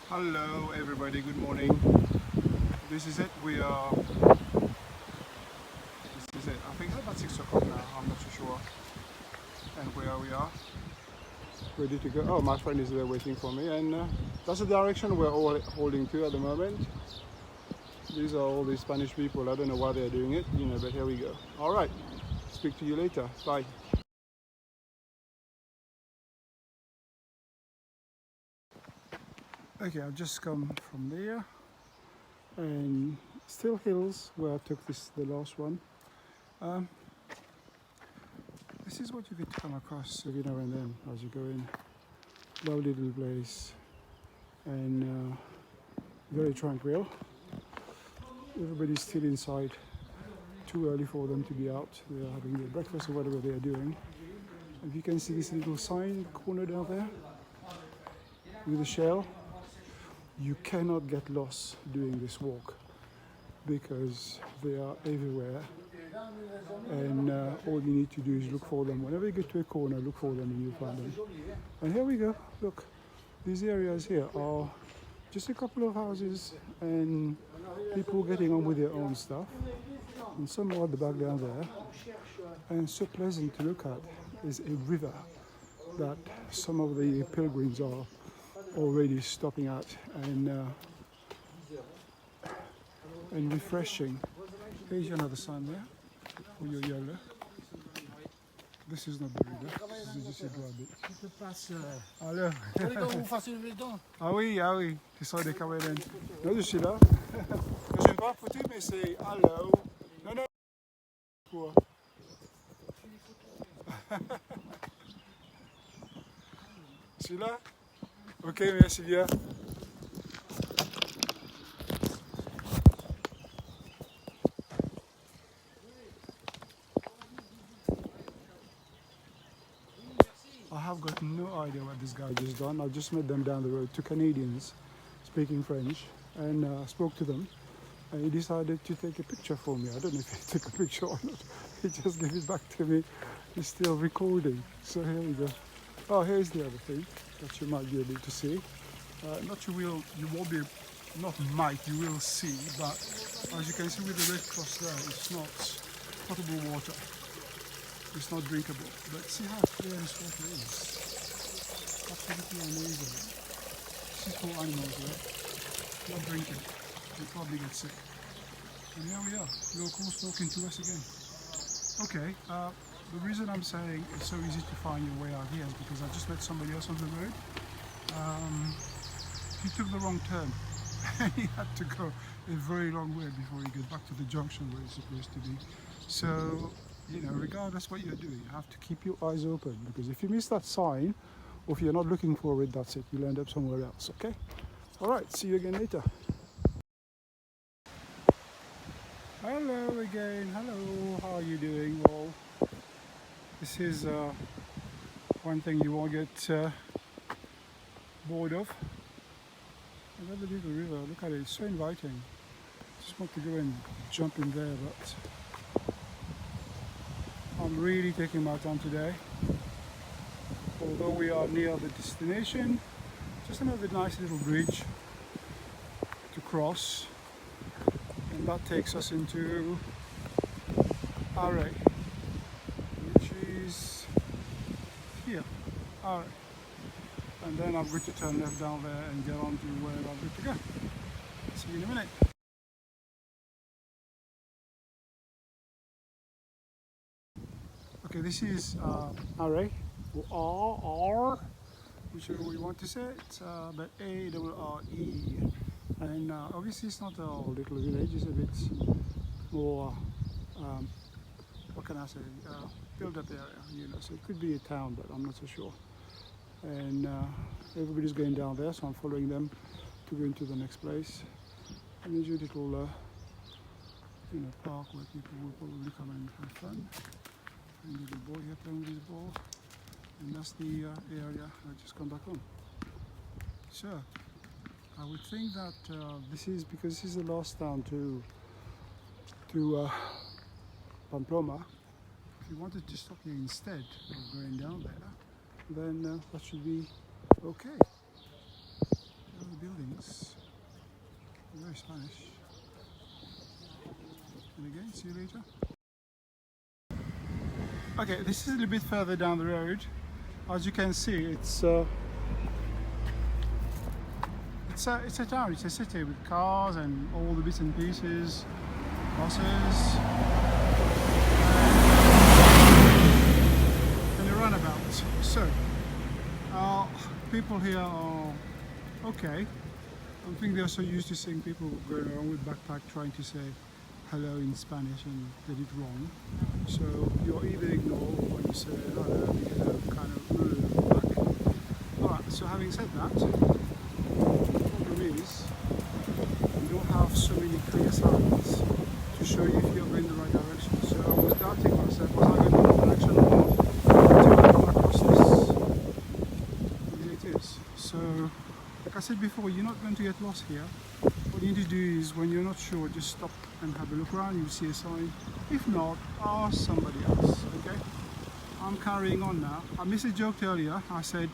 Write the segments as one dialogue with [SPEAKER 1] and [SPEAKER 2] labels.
[SPEAKER 1] Hello everybody, good morning. This is it, this is it. I think it's about 6 o'clock now, I'm not so sure. And where we are, ready to go. Oh, my friend is there waiting for me, and that's the direction we're all holding to at the moment. These are all these Spanish people, I don't know why they're doing it, but here we go. Alright, speak to you later, bye. Okay, I've just come from there, and still hills where I took the last one. This is what you get to come across every now and then as you go in. Lovely little place, and very tranquil. Everybody's still inside. Too early for them to be out. They are having their breakfast or whatever they are doing. If you can see this little sign in the corner down there with a shell, you cannot get lost doing this walk because they are everywhere, and all you need to do is look for them. Whenever you get to a corner, look for them and you'll find them. And here we go. Look, these areas here are just a couple of houses and people getting on with their own stuff, and some more at the back down there. And so pleasant to look at is a river that some of the pilgrims are already stopping at and refreshing. Here's another sign there for your yellow. This is not the river, this is just a rabbit. Alors. Ah oui, tu sors des caméras. Non, je suis là. Je n'ai pas foutu, mais c'est hello. Non. Quoi? Celui-là? Ok, merci bien. I have got no idea what this guy just done. I just met them down the road, two Canadians speaking French, and spoke to them. And he decided to take a picture for me. I don't know if he took a picture or not. He just gave it back to me. He's still recording. So here we go. Oh, here's the other thing that you might be able to see. You won't be, not might, you will see, but as you can see with the red cross there, it's not potable water. It's not drinkable. But see how clear this water is. Absolutely amazing. This is for animals, right? Not drinking. They probably get sick. And here we are, locals talking to us again. Okay, the reason I'm saying it's so easy to find your way out here is because I just met somebody else on the road. He took the wrong turn. He had to go a very long way before he got back to the junction where he's supposed to be. So, regardless what you're doing, you have to keep your eyes open, because if you miss that sign, or if you're not looking for it, that's it. You'll end up somewhere else, okay? Alright, see you again later. Hello again, hello, how are you doing? Well, this is one thing you won't get bored of. Another little river, look at it, it's so inviting. Just want to go and jump in there, but I'm really taking my time today. Although we are near the destination, just another nice little bridge to cross, and that takes us into Array, which is here, Array. And then I'm going to turn left down there and get on to where I'm going to go. See you in a minute. Okay, this is Array, or R, whichever we want to say it, but A-R-R-E. And obviously it's not a little village, it's a bit more, what can I say, built up area, so it could be a town, but I'm not so sure. And everybody's going down there, so I'm following them to go into the next place. And there's a little park where people will probably come and have fun. And the little boy here playing with his ball, and that's the area I just come back on. So I would think that this is the last town to Pamplona. If you wanted to stop here instead of going down there, then that should be okay. buildings. Very Spanish. And again, see you later. Okay, this is a little bit further down the road. As you can see, it's a town, it's a city with cars and all the bits and pieces, buses, and a runabout. So, people here are okay. I think they're so used to seeing people going around with backpack trying to say hello in Spanish and get it wrong. So you're either ignore or when you say hello, you get a kind of back. Alright, so having said that, the problem is you don't have so many clear signs to show you if you're going the right direction. So I was doubting myself, was I going in the direction or not until I come across this. And here it is. So like I said before, you're not going to get lost here. What you need to do is, when you're not sure, just stop and have a look around. You'll see a sign. If not, ask somebody else, okay? I'm carrying on now. I missed a joke earlier. I said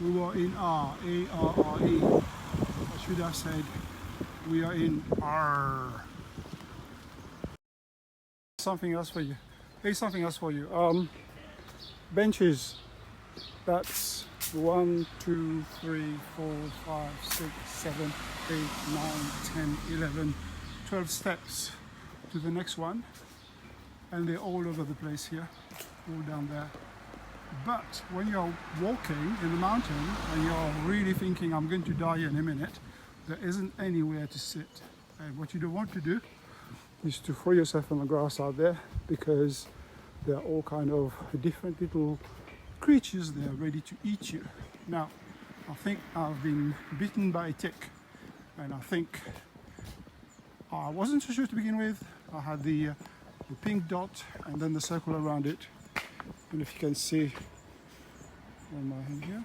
[SPEAKER 1] we were in A-R-R-E. I should have said we are in R. Something else for you. Here's something else for you. Benches. That's 1, 2, 3, 4, 5, 6, 7, 8, 9, 10, 11, 12 steps to the next one, and they're all over the place here, all down there. But when you're walking in the mountain and you're really thinking I'm going to die in a minute, there isn't anywhere to sit. And what you don't want to do is to throw yourself on the grass out there, because there are all kind of different little creatures there ready to eat you. Now, I think I've been bitten by a tick, and I think I wasn't so sure to begin with. I had the pink dot and then the circle around it. And if you can see on my hand here,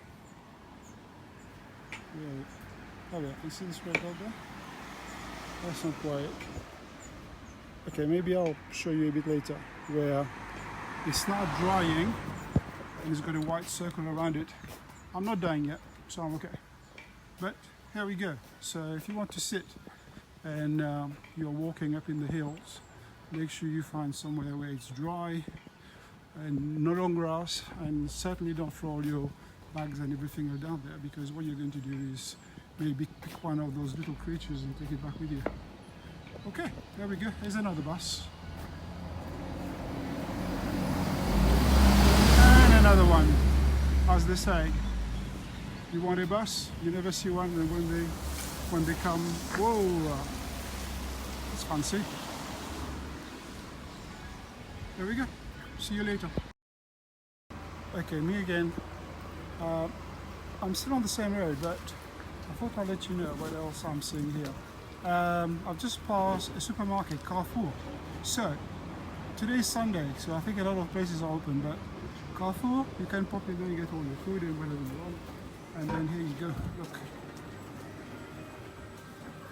[SPEAKER 1] oh yeah, you see this red dot there? That's not quite. Okay, maybe I'll show you a bit later, where it's now drying and it's got a white circle around it. I'm not dying yet, so I'm okay. But here we go. So if you want to sit and you're walking up in the hills, make sure you find somewhere where it's dry and not on grass, and certainly don't throw all your bags and everything down there, because what you're going to do is maybe pick one of those little creatures and take it back with you. Okay, there we go. Here's another bus. And another one. As they say, you want a bus, you never see one, and when they come, whoa, it's fancy. There we go. See you later. Okay, me again. I'm still on the same road, but I thought I'd let you know what else I'm seeing here. I've just passed a supermarket, Carrefour. So, today's Sunday, so I think a lot of places are open, but Carrefour, you can pop in there and get all your food and whatever you want. And then here you go, look.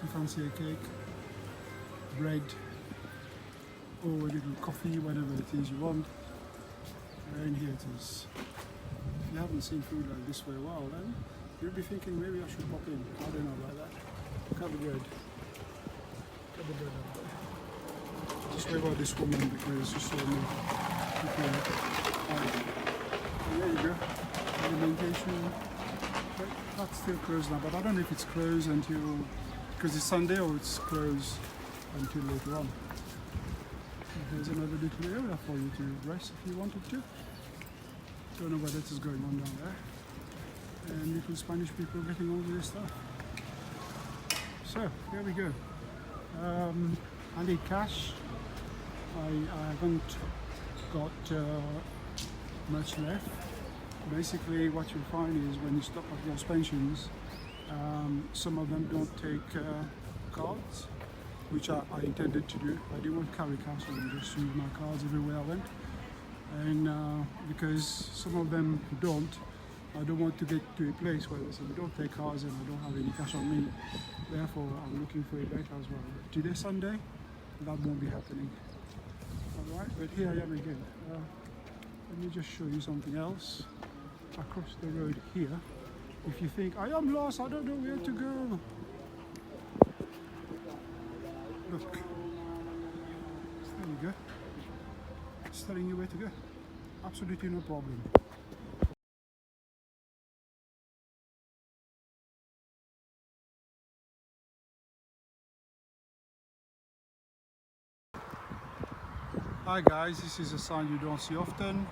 [SPEAKER 1] You fancy a cake, bread, or a little coffee, whatever it is you want. And here it is. If you haven't seen food like this for a while, then you'll be thinking maybe I should pop in. I don't know about that. Look at the bread. Look at the bread out there. Just wave at this woman because she saw me. There you go. Alimentation. But that's still closed now, but I don't know if it's closed until, because it's Sunday, or it's closed until later on. There's another little area for you to rest if you wanted to. Don't know what else is going on down there. And little Spanish people getting all this stuff. So, here we go. I need cash. I haven't got much left. Basically, what you'll find is when you stop at those pensions, some of them don't take cards, which I intended to do. I didn't want to carry cash, and just use my cards everywhere I went. And because some of them don't, I don't want to get to a place where they say don't take cards and I don't have any cash on me. Therefore, I'm looking for it later as well. Today, Sunday, that won't be happening. Alright, but here I am again. Let me just show you something else. Across the road here, If you think, I am lost, I don't know where to go. Look, there you go. It's telling you where to go. Absolutely no problem. Hi guys, this is a sign you don't see often.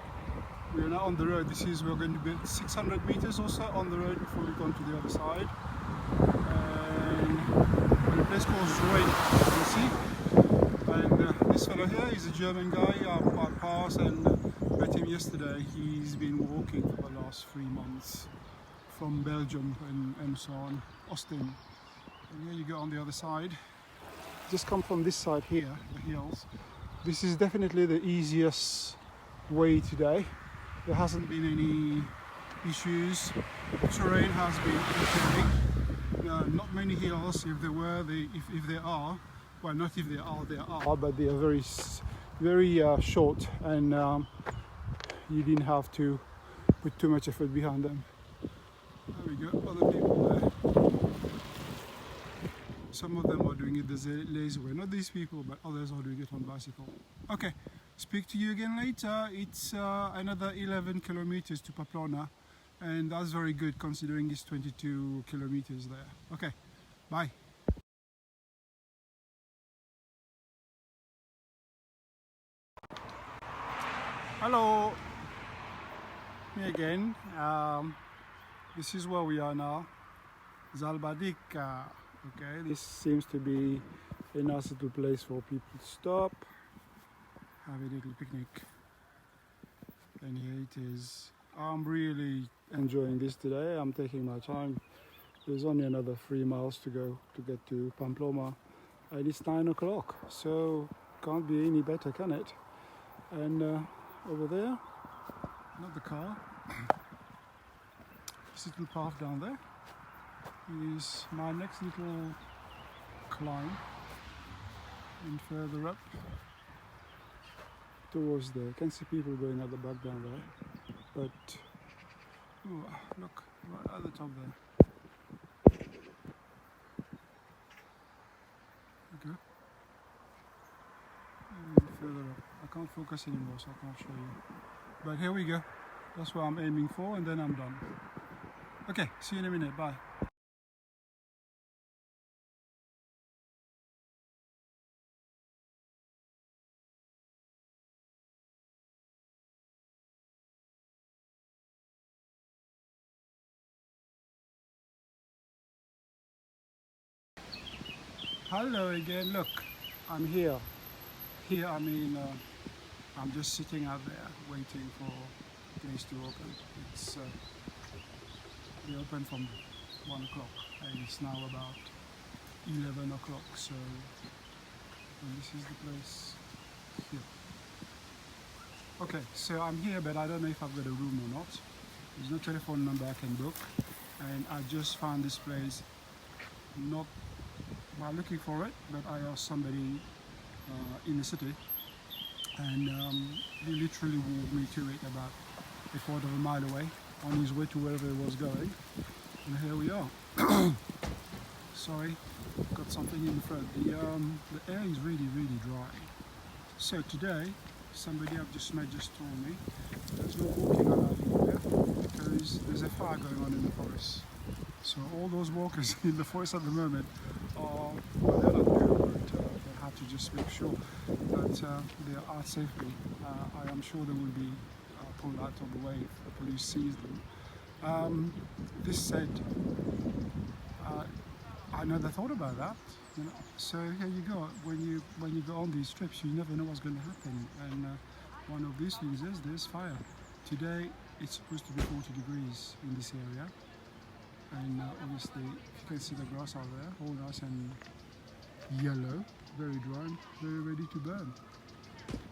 [SPEAKER 1] We are now on the road. We're going to be 600 meters or so on the road before we come to the other side. And the place called Zubiri, you can see. And this fellow here is a German guy. I passed and met him yesterday. He's been walking for the last 3 months from Belgium and so on, Austin. And here you go on the other side. Just come from this side here, the hills. This is definitely the easiest way today. There hasn't been any issues. The terrain has been okay. Not many hills. If there were, if there are, well, not if there are, but they are very short, and you didn't have to put too much effort behind them. There we go. Other people there. Some of them are doing it the lazy way. Not these people, but others are doing it on bicycle. Okay, speak to you again later. It's another 11 kilometers to Pamplona, and that's very good considering it's 22 kilometers there. Okay, bye. Hello, me again. This is where we are now, Zalbadika. Okay, this seems to be a nice little place for people to stop, have a little picnic, and here it is. I'm really enjoying this today. I'm taking my time. There's only another 3 miles to go to get to Pamplona, and it's 9 o'clock, so can't be any better, can it? And over there, not the car, this little path down there is my next little climb, and further up towards there. You can see people going at the back down there, but ooh, look, right at the top there. Okay. And further up. I can't focus anymore, so I can't show you. But here we go. That's what I'm aiming for, and then I'm done. Okay, see you in a minute. Bye. Hello again. Look, I'm here. Here, I mean, I'm just sitting out there waiting for the place to open. It's they open from 1 o'clock, and it's now about 11 o'clock. So, and this is the place here. Okay, so I'm here, but I don't know if I've got a room or not. There's no telephone number I can book, and I just found this place not by looking for it, but I asked somebody in the city, and he literally walked me to it about a quarter of a mile away on his way to wherever he was going, and here we are. Sorry, got something in the throat. The air is really dry. So today, somebody I've just met just told me there's no walking allowed here because there's a fire going on in the forest. So all those walkers in the forest at the moment are, well, they're not there, but they have to just make sure that they are safely. I am sure they will be pulled out of the way if the police sees them. This said, I never thought about that. You know? So here you go. When you go on these trips, you never know what's going to happen. And one of these things is there's fire. Today it's supposed to be 40 degrees in this area. And obviously, you can see the grass out there, all nice and yellow, very dry, very ready to burn.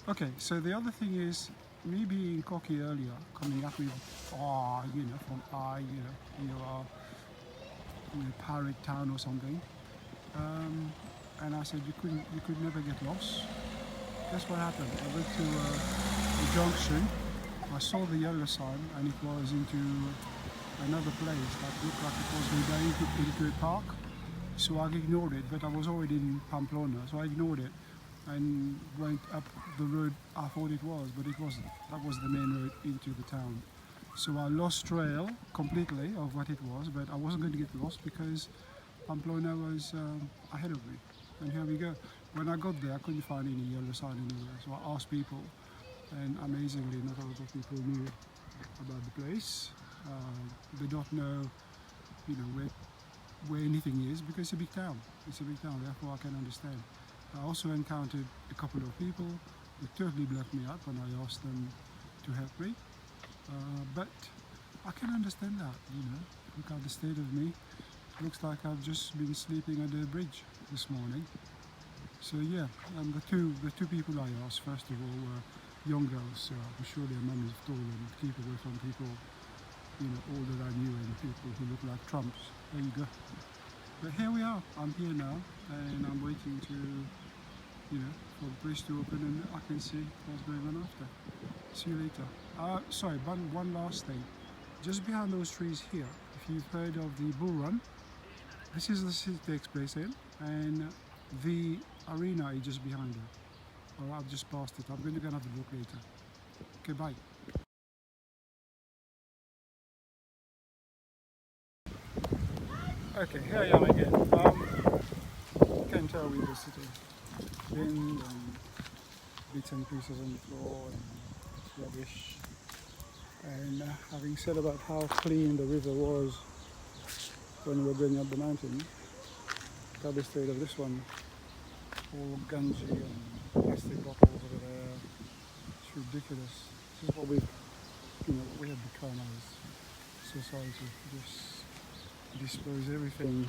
[SPEAKER 1] Okay, so the other thing is, me being cocky earlier, coming up with, you know, from you know, you are in a pirate town or something, and I said you could never get lost. Guess what happened? I went to the junction, I saw the yellow sign, and it was into another place that looked like it was going into a park. So I ignored it, but I was already in Pamplona, so I ignored it and went up the road I thought it was, but it wasn't. That was the main road into the town. So I lost trail completely of what it was, but I wasn't going to get lost because Pamplona was ahead of me. And here we go. When I got there, I couldn't find any yellow sign anywhere, so I asked people, and amazingly, not a lot of people knew about the place. They don't know, you know, where anything is because it's a big town. It's a big town, therefore I can understand. I also encountered a couple of people who totally blacked me out when I asked them to help me. But I can understand that, you know. Look at the state of me. Looks like I've just been sleeping under a bridge this morning. So yeah, and the two people I asked first of all were young girls. So I'm sure their mummies told them to keep away from people, you know, older than you and people who look like Trumps. There you go. But here we are. I'm here now, and I'm waiting to, you know, for the place to open, and I can see what's going on after. See you later. Sorry, one last thing. Just behind those trees here, if you've heard of the bull run, this is the city it takes place in, and the arena is just behind it. Or I've just passed it. I'm going to go and have a look later. Okay, bye. Okay, here I am again. You can tell with the city wind and bits and pieces on the floor and rubbish. And having said about how clean the river was when we were going up the mountain, look at the state of this one. All gungy and plastic bottles over there. It's ridiculous. This is what we have become as society. Just dispose everything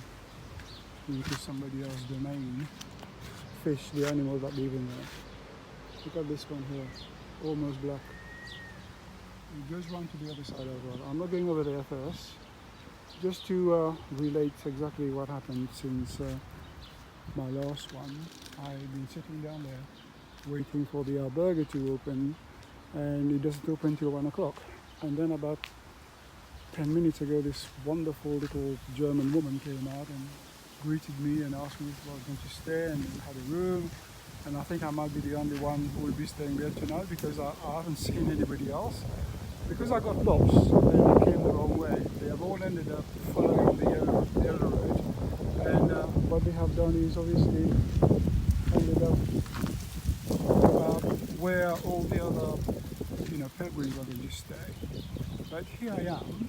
[SPEAKER 1] into somebody else's domain. Fish, the animals that live in there. Look at this one here, almost black. It goes round to the other side as well. I'm not going over there first, just to relate exactly what happened since my last one. I've been sitting down there waiting for the burger to open, and it doesn't open till 1 o'clock. And then about 10 minutes ago, this wonderful little German woman came out and greeted me and asked me if I was going to stay and had a room. And I think I might be the only one who will be staying there tonight because I haven't seen anybody else. Because I got lost and I came the wrong way, they have all ended up following the yellow road. And what they have done is obviously ended up where all the other, you know, pilgrims are going to stay. But here I am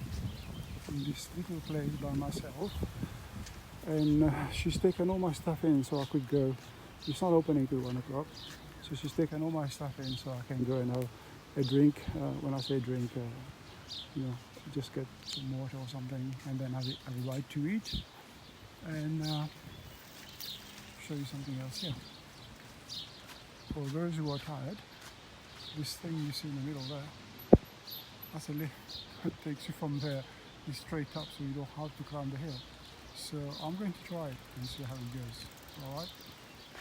[SPEAKER 1] in this little place by myself, and she's taken all my stuff in so I could go. It's not opening till 1 o'clock, so she's taken all my stuff in so I can go and have a drink. When I say drink, you know, just get some water or something, and then have a bite to eat, and show you something else here. For those who are tired, this thing you see in the middle there, that's a lift. It takes you from there straight up, so you don't have to climb the hill. So I'm going to try it and see how it goes. All right.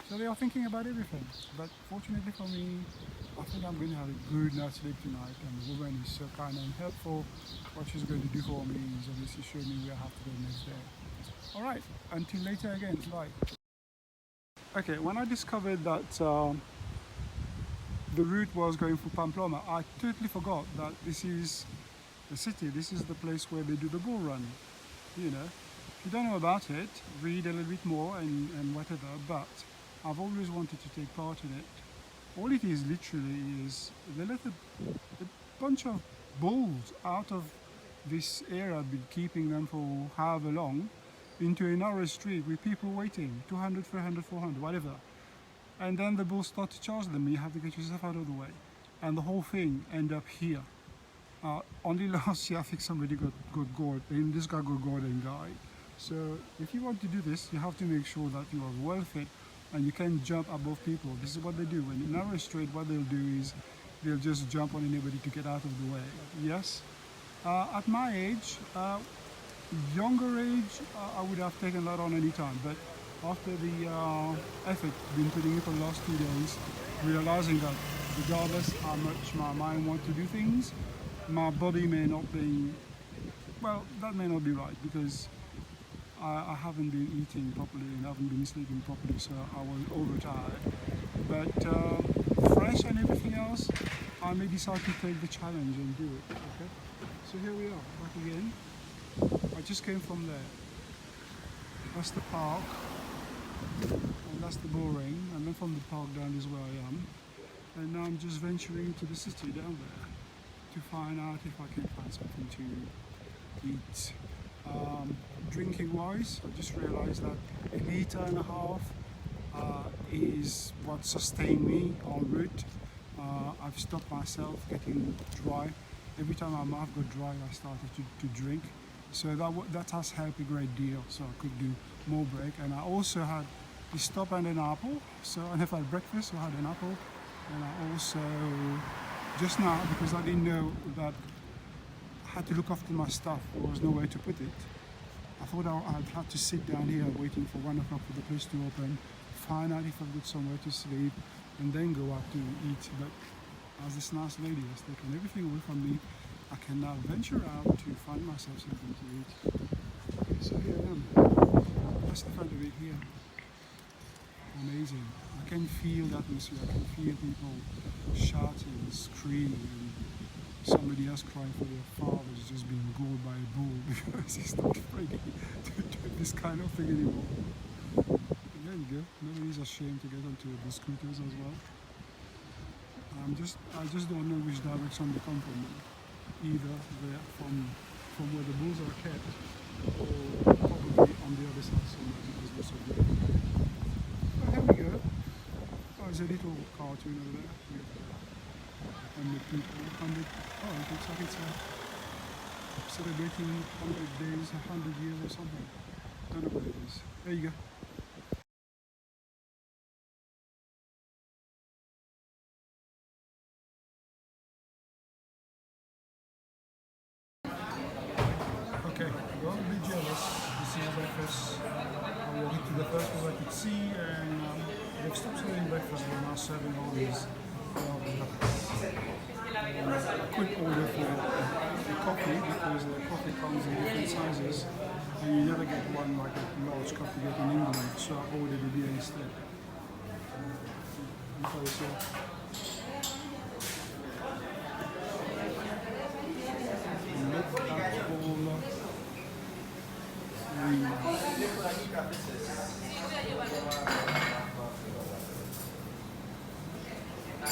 [SPEAKER 1] So they are thinking about everything, but fortunately for me, I think I'm going to have a good night's sleep tonight, and the woman is so kind and helpful. What she's going to do for me is obviously show me where I have to go next day. All right, until later again, bye. Okay, when I discovered that the route was going through Pamplona, I totally forgot that this is the city, this is the place where they do the bull run. You know, if you don't know about it, read a little bit more and whatever, but I've always wanted to take part in it. All it is literally is they let a bunch of bulls out of this area, been keeping them for however long, into a narrow street with people waiting, 200, 300, 400, whatever. And then the bulls start to charge them, you have to get yourself out of the way. And the whole thing end up here. Only last year I think somebody got gored, and this guy got gored and died. So if you want to do this, you have to make sure that you are well fit and you can jump above people. This is what they do. When you narrow straight, what they'll do is they'll just jump on anybody to get out of the way. Yes. At my age, younger age, I would have taken that on any time. But after the effort been putting in for the last 2 days, realizing that regardless how much my mind wants to do things, my body may not be Well, that may not be right because I haven't been eating properly and haven't been sleeping properly, so I was overtired. But fresh and everything else, I may decide to take the challenge and do it. Okay, so here we are, back again. I just came from there. That's the park, and that's the bullring, and then from the park down is where I am. And now I'm just venturing into the city down there to find out if I can find something to eat. Drinking wise, I just realized that 1.5 liters is what sustained me en route. I've stopped myself getting dry. Every time my mouth got dry, I started to drink. So that has helped a great deal, so I could do more break. And I also had a stop and an apple. So I never had breakfast, so I had an apple. And I also, just now, because I didn't know that I had to look after my stuff, there was nowhere to put it. I thought I'd have to sit down here waiting for 1 o'clock for the place to open, find out if I've got somewhere to sleep, and then go out to eat. But as this nice lady has taken everything away from me, I can now venture out to find myself something to eat. Okay, so here I am. That's the front of it here. Amazing. I can feel the atmosphere. I can feel people shouting, screaming, and somebody else crying for their father's just being gored by a bull because he's not ready to do this kind of thing anymore. And there you go. Nobody's ashamed to get onto the scooters as well. I just don't know which direction they come from. Either they're from where the bulls are kept, or probably on the other side somewhere because they're so big. Oh, here we go. Oh, there's a little cartoon over there. And the people, oh, it looks like it's celebrating 100 days, 100 years or something. Don't know what it is. There you go. Okay, don't be jealous. This is breakfast. I walked to the first one I could see, and they've stopped serving breakfast. They're now serving all these a quick order for the coffee because the coffee comes in different sizes, and you never get one like a large cup you get in England. So I ordered a beer instead.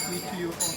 [SPEAKER 1] Look at all